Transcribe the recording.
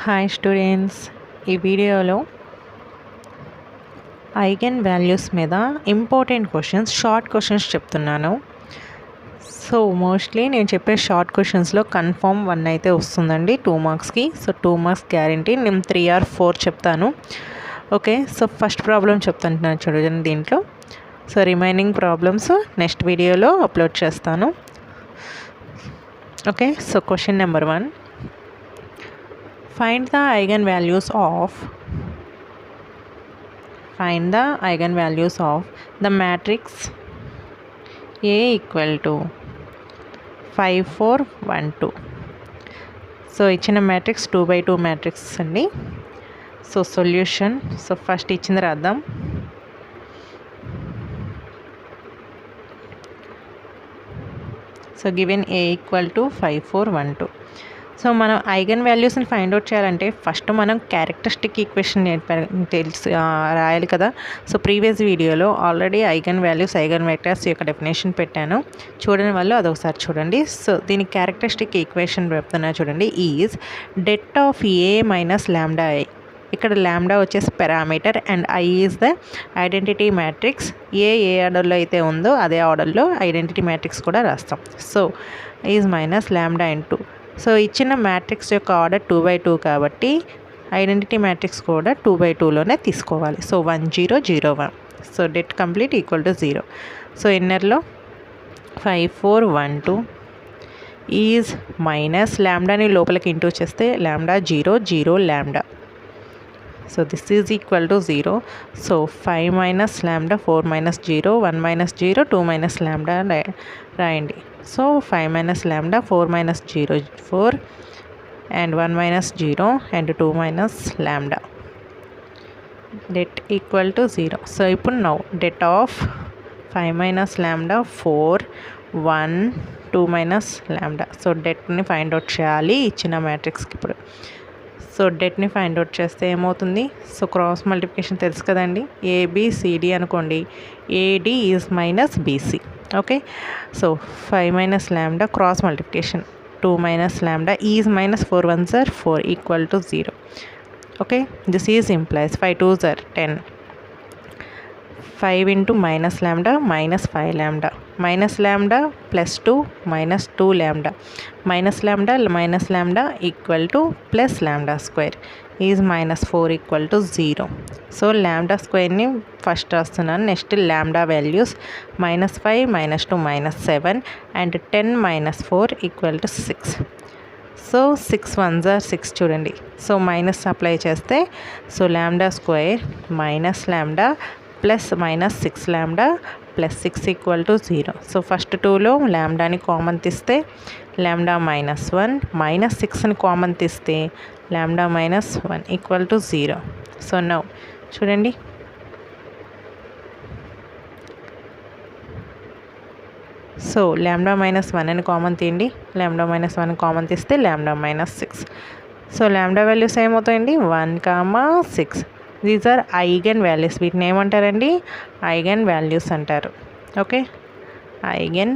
Hi students, ఈ వీడియోలో eigen values మీద ఇంపార్టెంట్ క్వశ్చన్స్, షార్ట్ క్వశ్చన్స్ చెప్తున్నాను. సో మోస్ట్లీ నేను చెప్పే షార్ట్ క్వశ్చన్స్లో కన్ఫామ్ 1 అయితే వస్తుందండి 2 మార్క్స్కి. So 2 marks guarantee. నేను 3 or 4 చెప్తాను. ఓకే, సో ఫస్ట్ ప్రాబ్లం చెప్తాను చూడండి దీంట్లో. సో రిమైనింగ్ ప్రాబ్లమ్స్ నెక్స్ట్ వీడియోలో అప్లోడ్ చేస్తాను. Okay, so question number 1. Find the eigenvalues of the matrix A equal to 5 4 1 2. So ఇచ్చిన మ్యాట్రిక్స్ 2x2 మ్యాట్రిక్స్ అండి. So solution. సో ఫస్ట్ ఇచ్చింది రాద్దాం. So given A equal to 5 4 1 2. So మనం eigen వాల్యూస్ని find out చేయాలంటే first మనం characteristic equation రాయాలి కదా. సో ప్రీవియస్ వీడియోలో already eigen values, eigen vectors యొక్క డెఫినేషన్ పెట్టాను. చూడని వాళ్ళు అదొకసారి చూడండి. సో దీనికి క్యారెక్టరిస్టిక్ ఈక్వేషన్ చెప్తున్నా చూడండి. Is det of A minus lambda I. ఇక్కడ ల్యాండా వచ్చేసి parameter and I is the identity matrix. ఏ ఆర్డర్లో అయితే ఉందో అదే ఆర్డర్లో ఐడెంటిటీ మ్యాట్రిక్స్ కూడా రాస్తాం. So is minus lambda into. So ఇచ్చిన మ్యాట్రిక్స్ యొక్క ఆర్డర్ 2x2 కాబట్టి ఐడెంటిటీ మ్యాట్రిక్స్ కూడా 2x2లోనే తీసుకోవాలి. So 1 0 0 1. So det complete equal to 0. So ఇన్నర్లో 5 4 1 2 ఈజ్ మైనస్ ల్యాండాని లోపలికి ఇంటూ చేస్తే ల్యాండా 0 0 ల్యాండా. So this is equal to 0. So 5 minus lambda, 4 minus 0, 1 minus 0, 2 minus ల్యాండా రాయండి. So 5 minus lambda, 4 minus 0 4 and 1 minus 0 and 2 minus lambda. det equal to 0. So ఇప్పుడు now det of 5 minus lambda 4 1 2 minus ల్యాండా. So detని find out చేయాలి ఇచ్చిన మ్యాట్రిక్స్కి. ఇప్పుడు so detని find out చేస్తే ఏమవుతుంది? So cross multiplication తెలుసు కదండి. ABCD అనుకోండి. AD is minus BC. Okay, so 5 minus ల్యాండా క్రాస్ మల్టిప్లికేషన్ 2 మైనస్ ల్యాండా is minus 4 1s are 4 equal to 0. Okay, this is implies 5 2s are 10. 5 into minus lambda minus 5 ల్యాండా, minus lambda plus 2 minus 2 lambda, minus lambda equal to plus lambda square is minus 4 equal to 0. So lambda స్క్వేర్ని first రాస్తున్నాను. Next lambda values -5 -2 -7 and 10 -4 equal to 6. So 6 1s are 6 చూడండి. So minus apply చేస్తే so lambda square minus lambda plus minus 6 lambda plus 6 equal to 0. So first 2లో ల్యాండాని common తీస్తే ల్యాండా -1 minus 6ని common తీస్తే ల్యాండా -1 ఈక్వల్ టు 0. సో నౌ చూడండి. So ల్యాండా -1 అని కామన్ తీయండి. ల్యాండా -1 కామన్ తీస్తే ల్యాండా -6. సో ల్యాండా వాల్యూస్ ఏమవుతాయండి? 1 6. These are eigen values. వీటిని ఏమంటారండి? ఐగన్ వాల్యూస్ అంటారు. Okay, eigen